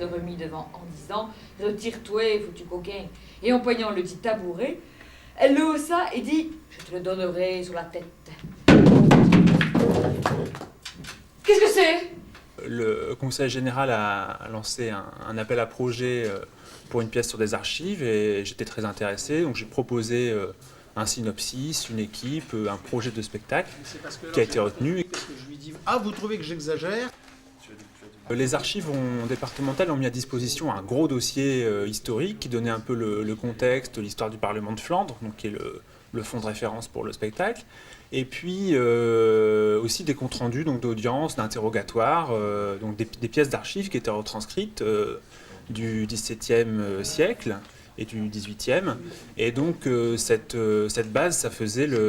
le remit devant en disant « Retire-toi, foutu coquin !» Et en poignant le dit tabouret, elle le haussa et dit « Je te le donnerai sur la tête. » Qu'est-ce que c'est ? Le conseil général a lancé un appel à projet pour une pièce sur des archives et j'étais très intéressé. Donc j'ai proposé un synopsis, une équipe, un projet de spectacle qui a été retenu. Qu'est-ce que je lui dis ? Ah, vous trouvez que j'exagère ? Les archives départementales ont mis à disposition un gros dossier historique qui donnait un peu le contexte, l'histoire du Parlement de Flandre, donc qui est le fond de référence pour le spectacle. Et puis aussi des comptes rendus d'audience, d'interrogatoires, donc des pièces d'archives qui étaient retranscrites du XVIIe siècle et du XVIIIe. Et donc cette base,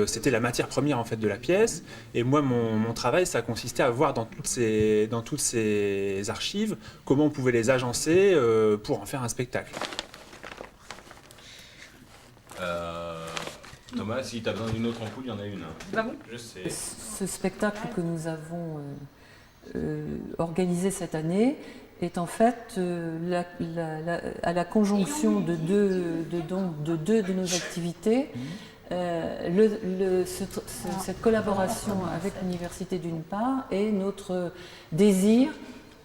c'était la matière première en fait de la pièce. Et moi, mon travail, ça consistait à voir dans toutes ces archives comment on pouvait les agencer pour en faire un spectacle. Thomas, si tu as besoin d'une autre ampoule, il y en a une. Ah bon ? Je sais. Ce spectacle que nous avons organisé cette année est en fait à la conjonction de deux de nos activités. Cette collaboration avec l'université d'une part et notre désir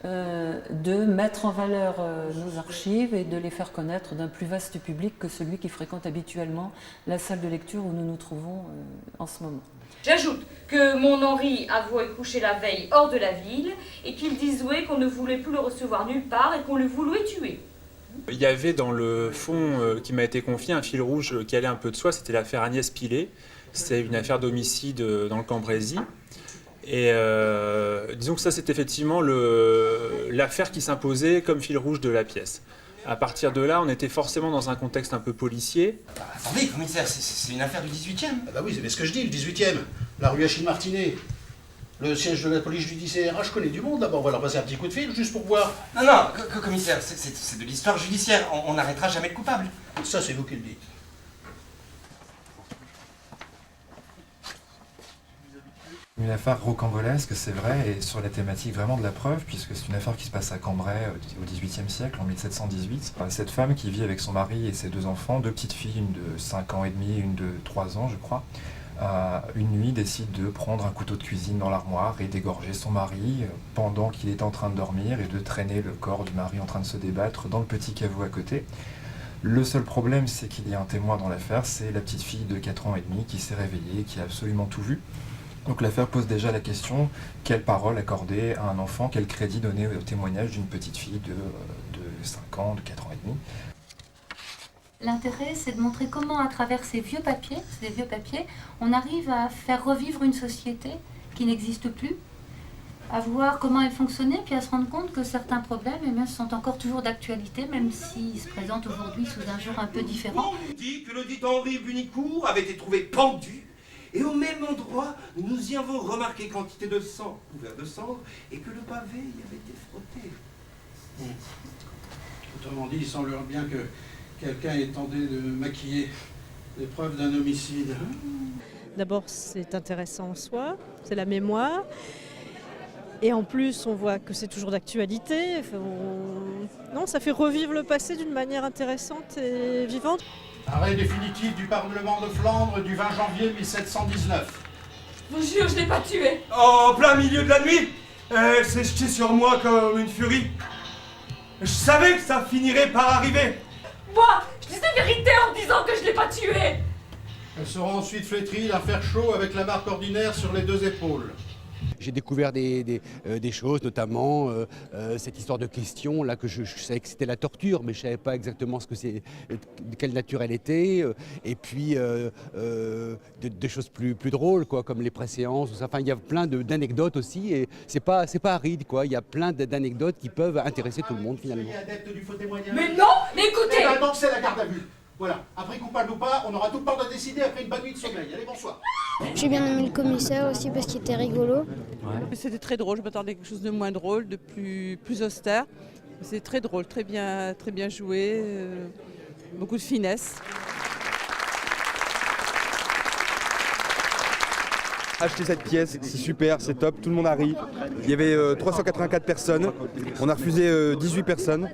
de mettre en valeur nos archives et de les faire connaître d'un plus vaste public que celui qui fréquente habituellement la salle de lecture où nous nous trouvons en ce moment. J'ajoute que mon Henri avouait coucher la veille hors de la ville et qu'il disait qu'on ne voulait plus le recevoir nulle part et qu'on le voulait tuer. Il y avait dans le fond qui m'a été confié un fil rouge qui allait un peu de soi, c'était l'affaire Agnès Pilet. C'est une affaire d'homicide dans le Cambrésis. Et disons que ça, c'est effectivement l'affaire qui s'imposait comme fil rouge de la pièce. À partir de là, on était forcément dans un contexte un peu policier. Attendez, commissaire, c'est une affaire du 18e. Ah bah oui, c'est bien ce que je dis, le 18e. La rue Achille-Martinet. Le siège de la police judiciaire. Ah, je connais du monde là-bas, on va leur passer un petit coup de fil juste pour voir. Non, commissaire, c'est de l'histoire judiciaire. On n'arrêtera jamais le coupable. Ça, c'est vous qui le dites. Une affaire rocambolesque, c'est vrai, et sur la thématique vraiment de la preuve, puisque c'est une affaire qui se passe à Cambrai au XVIIIe siècle, en 1718. Cette femme qui vit avec son mari et ses deux enfants, deux petites filles, une de 5 ans et demi et une de 3 ans, je crois, une nuit décide de prendre un couteau de cuisine dans l'armoire et d'égorger son mari pendant qu'il est en train de dormir et de traîner le corps du mari en train de se débattre dans le petit caveau à côté. Le seul problème, c'est qu'il y a un témoin dans l'affaire, c'est la petite fille de 4 ans et demi qui s'est réveillée, qui a absolument tout vu. Donc l'affaire pose déjà la question, quelle parole accorder à un enfant, quel crédit donner au témoignage d'une petite fille de 5 ans, de 4 ans et demi. L'intérêt, c'est de montrer comment, à travers ces vieux papiers, on arrive à faire revivre une société qui n'existe plus, à voir comment elle fonctionnait, puis à se rendre compte que certains problèmes sont encore toujours d'actualité, même s'ils se présentent aujourd'hui sous un jour un peu différent. On nous dit que le dit Henri Bunicourt avait été trouvé pendu. Et au même endroit, nous y avons remarqué quantité de sang couvert de cendre et que le pavé y avait été frotté. Autrement dit, il semblerait bien que quelqu'un ait tenté de maquiller les preuves d'un homicide. D'abord, c'est intéressant en soi, c'est la mémoire. Et en plus, on voit que c'est toujours d'actualité. Non, ça fait revivre le passé d'une manière intéressante et vivante. Arrêt définitif du Parlement de Flandre du 20 janvier 1719. Je vous jure, je l'ai pas tué. En plein milieu de la nuit, elle s'est jetée sur moi comme une furie. Je savais que ça finirait par arriver. Moi, je dis la vérité en disant que je l'ai pas tué. Elles seront ensuite flétries d'un fer chaud avec la marque ordinaire sur les 2 épaules. J'ai découvert des choses, notamment cette histoire de question, là que je savais que c'était la torture, mais je ne savais pas exactement de quelle nature elle était. Et puis des choses plus drôles, quoi, comme les préséances. Enfin, il y a plein d'anecdotes aussi, et c'est pas aride, quoi. Il y a plein d'anecdotes qui peuvent intéresser tout le monde finalement. Mais non, mais écoutez. Eh ben, donc c'est la garde à vue. Voilà, après coupable ou pas, on aura tout le temps de décider après une bonne nuit de sommeil. Allez, bonsoir. J'ai bien aimé le commissaire aussi parce qu'il était rigolo. Ouais. C'était très drôle, je m'attendais à quelque chose de moins drôle, de plus austère. C'est très drôle, très bien joué, beaucoup de finesse. achetez cette pièce, c'est super, c'est top, tout le monde a ri. Il y avait 384 personnes, on a refusé 18 personnes.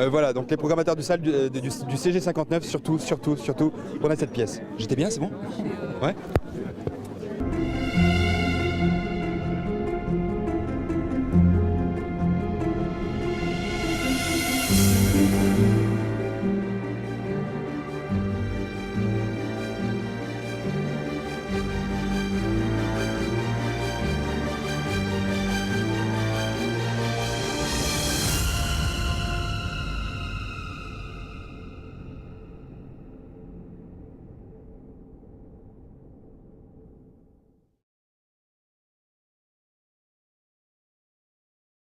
Voilà, donc les programmateurs de salle du CG59, surtout, prenez cette pièce. J'étais bien, c'est bon? Ouais.